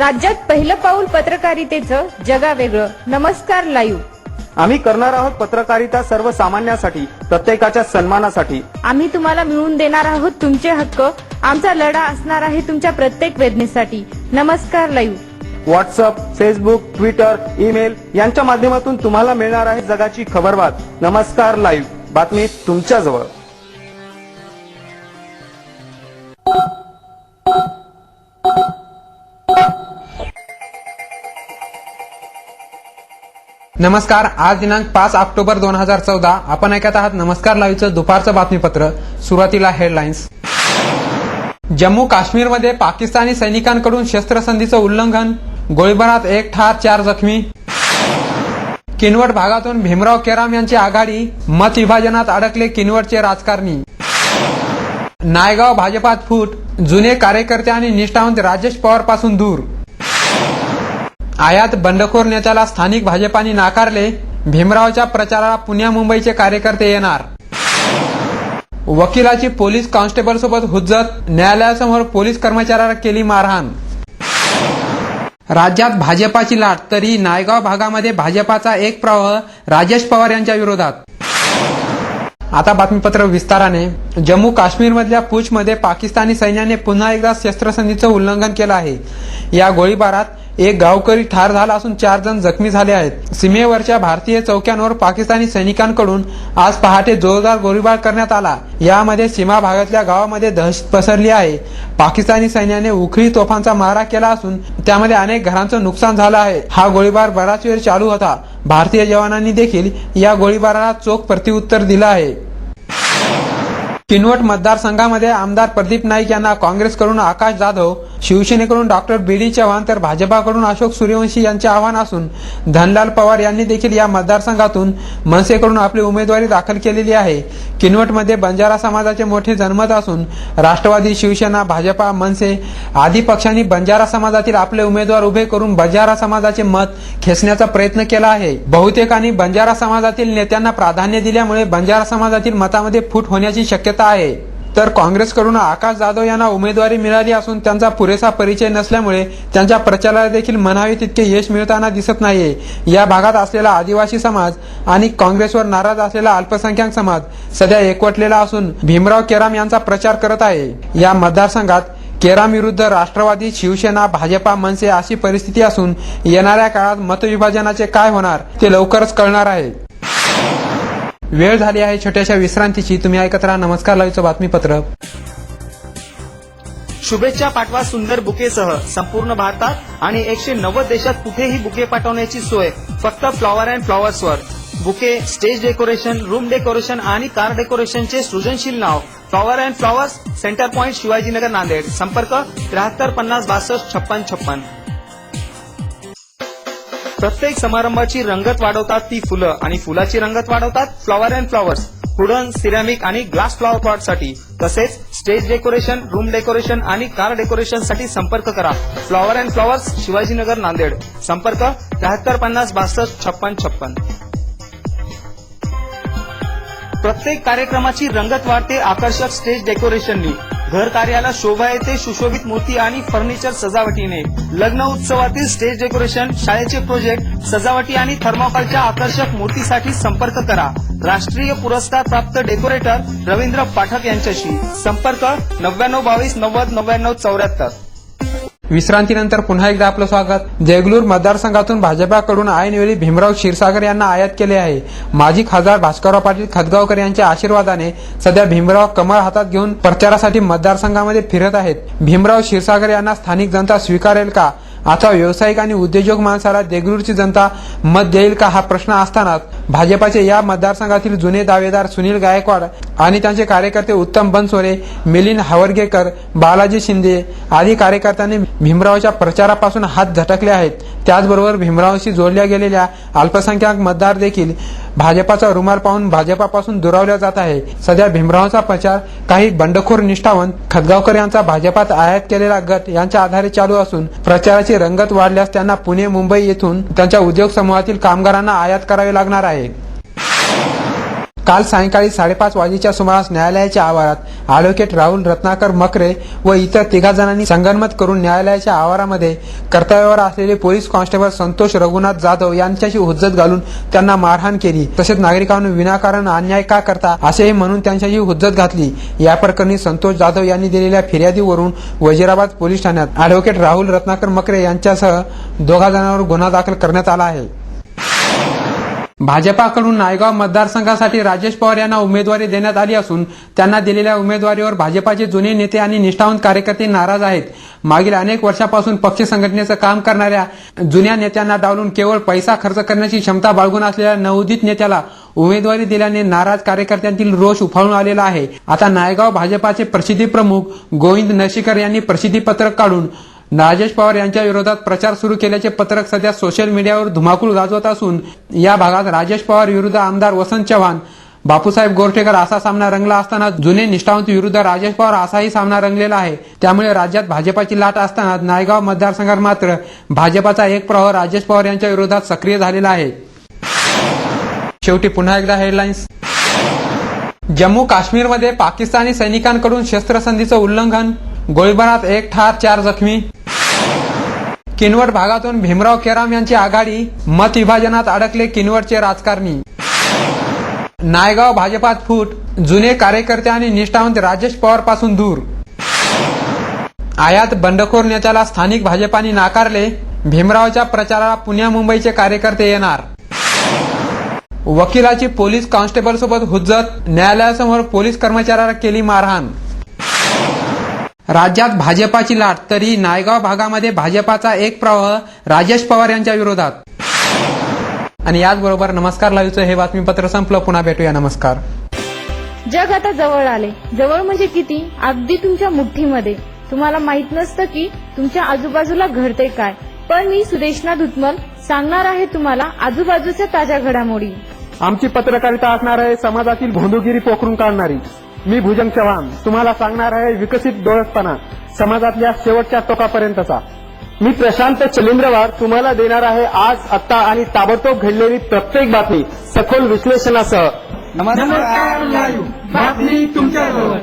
राज्यात पहिलं पाऊल पत्रकारितेचं जगावेगळं. नमस्कार लाईव्ह. आम्ही करणार आहोत पत्रकारिता सर्वसामान्यांसाठी, प्रत्येकाच्या सन्मानासाठी. आम्ही तुम्हाला मिळवून देणार आहोत तुमचे हक्क. आमचा लढा असणार आहे तुमच्या प्रत्येक वेदनेसाठी. नमस्कार live. WhatsApp, Facebook, Twitter, email यांच्या माध्यमातून तुम्हाला मिळणार आहे जगाची खबरबात. नमस्कार लाईव्ह, बातमी तुमच्याजवळ. नमस्कार. आज दिनांक 5 ऑक्टोबर 2014. आपण ऐकत आहात नमस्कार लाईव्हचं दुपारचं बातमीपत्र. सुरुवातीला हेडलाईन्स. जम्मू काश्मीरमध्ये पाकिस्तानी सैनिकांकडून शस्त्रसंधीचं उल्लंघन, गोळीबारात 1 ठार 4 जखमी. किनवट भागातून भीमराव केराम यांची आघाडी, मत विभाजनात अडकले किनवटचे राजकारणी. नायगाव भाजपात फूट, जुने कार्यकर्ते आणि निष्ठावंत राजेश पवार पासून दूर. आयात बंडखोर नेत्याला स्थानिक भाजपाने नाकारले, भीमरावच्या प्रचाराला पुण्या मुंबईचे कार्यकर्ते येणार. वकिलाची पोलीस कॉन्स्टेबल सोबत हुज्जत, न्यायालयासमोर पोलीस कर्मचाऱ्याला केली मारहाण. राज्यात भाजपाची लाट, तरी नायगाव भागामध्ये भाजपाचा एक प्रवाह राजेश पवार यांच्या विरोधात. आता बातमीपत्र विस्ताराने. जम्मू काश्मीरमधल्या पूंछमध्ये पाकिस्तानी सैन्याने पुन्हा एकदा शस्त्रसंधीचं उल्लंघन केलं आहे. या गोळीबारात एक गावकरी ठार झाला असून 4 जण जखमी झाले आहेत. सीमेवरच्या भारतीय चौक्यांवर पाकिस्तानी सैनिकांकडून आज पहाटे जोरदार गोळीबार करण्यात आला. यामध्ये सीमा भागातल्या गावामध्ये दहशत पसरली आहे. पाकिस्तानी सैन्याने उखळी तोफांचा मारा केला असून त्यामध्ये अनेक घरांचं नुकसान झालं आहे. हा गोळीबार बराच वेळ चालू होता. भारतीय जवानांनी देखील या गोळीबाराला चोख प्रत्युत्तर दिलं आहे. किनवट मतदारसंघामध्ये आमदार प्रदीप नाईक यांना काँग्रेसकडून आकाश जाधव, शिवसेनेकडून डॉक्टर बी.डी. चव्हाण तर भाजपाकडून अशोक सूर्यवंशी यांचे आव्हान असून धनलाल पवार यांनी देखील या मतदारसंघातून मनसेकडून आपली उमेदवारी दाखल केलेली आहे. किनवटमध्ये बंजारा समाजाचे मोठे जनमत असून राष्ट्रवादी, शिवसेना, भाजपा, मनसे आदी पक्षांनी बंजारा समाजातील आपले उमेदवार उभे करून बंजारा समाजाचे मत खेचण्याचा प्रयत्न केला आहे. बहुतेकांनी बंजारा समाजातील नेत्यांना प्राधान्य दिल्यामुळे बंजारा समाजातील मतामध्ये फूट होण्याची शक्यता आहे. तर काँग्रेसकडून आकाश जाधव यांना उमेदवारी मिळाली असून त्यांचा पुरेसा परिचय नसल्यामुळे त्यांच्या प्रचाराला देखील म्हणावे तितके यश मिळताना दिसत नाहीये. या भागात असलेला आदिवासी समाज आणि काँग्रेसवर नाराज असलेला अल्पसंख्याक समाज सध्या एकवटलेला असून भीमराव केराम यांचा प्रचार करत आहे. या मतदारसंघात केराम विरुद्ध राष्ट्रवादी, शिवसेना, भाजपा, मनसे अशी परिस्थिती असून येणाऱ्या काळात मतविभाजनाचे काय होणार ते लवकरच कळणार आहे. वेळ झाली आहे छोट्याशा विश्रांतीची. तुम्ही ऐकत राहा नमस्कार लाईव्हचं बातमीपत्र. शुभेच्छा पाठवा सुंदर बुकेसह संपूर्ण भारतात आणि 190 देशात कुठेही बुके पाठवण्याची सोय फक्त फ्लॉवर अँड फ्लॉवर्सवर. Bouquet, stage decoration, room decoration आणि कार डेकोरेशनचे सृजनशील नाव flower and flowers, centre point, Shivajinagar, Nanded. संपर्क 73 50 62 56 56. प्रत्येक समारंभाची रंगत वाढवतात ती फुलं आणि फुलाची रंगत वाढवतात flower and flowers. Wooden, ceramic आणि ग्लास फ्लॉवर पॉट साठी तसेच स्टेज डेकोरेशन, रूम डेकोरेशन आणि कार डेकोरेशन साठी संपर्क करा. Flower and flowers, Shivajinagar, Nanded. संपर्क 73 50 62 56 56. प्रत्येक कार्यक्रमाची रंगत वाढते आकर्षक स्टेज डेकोरेशननी. घर कार्याला शोभा येते सुशोभित मूर्ती आणि फर्निचर सजावटीने. लग्न उत्सवातील स्टेज डेकोरेशन, शाळेचे प्रोजेक्ट, सजावटी आणि थर्मोकॉलच्या आकर्षक मूर्तीसाठी संपर्क करा. राष्ट्रीय पुरस्कार प्राप्त डेकोरेटर रवींद्र पाठक यांच्याशी. संपर्क 99 22 90 99 74. विश्रांतीनंतर पुन्हा एकदा आपलं स्वागत. देगलूर मतदारसंघातून भाजपाकडून ऐनवेळी भीमराव क्षीरसागर यांना आयात केले आहे. माजी खासदार भास्करराव पाटील खतगावकर यांच्या आशीर्वादाने सध्या भीमराव कमळ हातात घेऊन प्रचारासाठी मतदारसंघामध्ये फिरत आहेत. भीमराव क्षीरसागर यांना स्थानिक जनता स्वीकारेल का, अथवा व्यावसायिक आणि उद्योजक माणसाला देगलूरची जनता मत देईल का हा प्रश्न असतानाच भाजपाचे या मतदारसंघातील जुने दावेदार सुनील गायकवाड आणि त्यांचे कार्यकर्ते उत्तम बनसोडे, मिलिंद हावरगेकर, बालाजी शिंदे आदी कार्यकर्त्यांनी भीमरावच्या प्रचारापासून हात झटकले आहेत. त्याचबरोबर भीमरावशी जोडल्या गेलेल्या अल्पसंख्याक मतदार देखील भाजपाचा रुमाल पाहून भाजपापासून दुरावल्या जात आहे. सध्या भीमरावचा प्रचार काही बंडखोर निष्ठावंत खतगावकर यांचा भाजपात आयात केलेला गट यांच्या आधारे चालू असून प्रचाराची रंगत वाढल्यास त्यांना पुणे, मुंबई येथून त्यांच्या उद्योग समूहातील कामगारांना आयात करावी लागणार आहे. काल सायंकाळी 5:30 वाजेच्या सुमारास न्यायालयाच्या आवारात ॲडव्होकेट राहुल रत्नाकर मकरे व इतर 3 जणांनी संगनमत करून न्यायालयाच्या आवारामध्ये कर्तव्यावर असलेले पोलीस कॉन्स्टेबल संतोष रघुनाथ जाधव यांच्याशी हुज्जत घालून त्यांना मारहाण केली. तसेच नागरिकांना विनाकारण अन्याय का करता असेही म्हणून त्यांच्याशी हुज्जत घातली. या प्रकरणी संतोष जाधव यांनी दिलेल्या फिर्यादीवरून वजीराबाद पोलीस ठाण्यात ॲडव्होकेट राहुल रत्नाकर मकरे यांच्यासह 2 जणांवर गुन्हा दाखल करण्यात आला आहे. भाजपाकडून नायगाव मतदारसंघासाठी राजेश पवार यांना उमेदवारी देण्यात आली असून त्यांना दिलेल्या उमेदवारीवर भाजपाचे जुने नेते आणि निष्ठावंत कार्यकर्ते नाराज आहेत. मागील अनेक वर्षापासून पक्ष संघटनेचं काम करणाऱ्या जुन्या नेत्यांना डावलून केवळ पैसा खर्च करण्याची क्षमता बाळगून असलेल्या नवोदित नेत्याला उमेदवारी दिल्याने नाराज कार्यकर्त्यांतील रोष उफाळून आलेला आहे. आता नायगाव भाजपाचे प्रसिद्धी प्रमुख गोविंद नशीकर यांनी प्रसिद्धी पत्रक काढून राजेश पवार यांच्या विरोधात प्रचार सुरू केल्याचे पत्रक सध्या सोशल मीडियावर धुमाकूळ गाजवत असून या भागात राजेश पवार विरुद्ध आमदार वसंत चव्हाण, बापूसाहेब गोरठेकर असा सामना रंगला असताना जुने निष्ठावंत विरुद्ध राजेश पवार असाही सामना रंगलेला आहे. त्यामुळे राज्यात भाजपाची लाट असताना नायगाव मतदारसंघात मात्र भाजपाचा एक प्रवाह राजेश पवार यांच्या विरोधात सक्रिय झालेला आहे. शेवटी पुन्हा एकदा हेडलाईन्स. जम्मू काश्मीरमध्ये पाकिस्तानी सैनिकांकडून शस्त्रसंधीचं उल्लंघन, गोळीबारात 1 ठार 4 जखमी. किनवट भागातून भीमराव केराम यांची आघाडी, मत विभाजनात अडकले किनवटचे राजकारणी. नायगाव भाजपात फूट, जुने कार्यकर्ते आणि निष्ठावंत राजेश पवार पासून दूर. आयात बंडखोर नेत्याला स्थानिक भाजपाने नाकारले, भीमरावच्या प्रचाराला पुण्या मुंबईचे कार्यकर्ते येणार. वकिलाची पोलीस कॉन्स्टेबल सोबत हुज्जत, न्यायालयासमोर पोलीस कर्मचाऱ्याला केली मारहाण. राज्यात भाजपाची लाट, तरी नायगाव भागामध्ये भाजपाचा एक प्रवाह राजेश पवार यांच्या विरोधात. आणि याचबरोबर नमस्कार लाईव्हचं हे बातमीपत्र संपलं. पुन्हा भेटूया. नमस्कार. जग आता जवळ आले. जवळ म्हणजे किती? अगदी तुमच्या मुठ्ठीमध्ये. तुम्हाला माहित नसतं की तुमच्या आजूबाजूला घडते काय, पण मी सुदेशना दुत्मल सांगणार आहे तुम्हाला आजूबाजूच्या ताज्या घडामोडी. आमची पत्रकारिता असणार आहे समाजातील भोंदूगिरी पोखरून काढणारी. मी भुजंग चव्हाण तुम्हाला सांगणार आहे विकसित डोळसपणा समाजातल्या शेवटच्या टोकापर्यंतचा. मी प्रशांत चलिंद्रवार तुम्हाला देणार आहे आज, आत्ता आणि ताबडतोब घडलेली प्रत्येक बातमी सखोल विश्लेषणासह. नमस्कार लाईव्ह बातमी तुमच्याजवळ.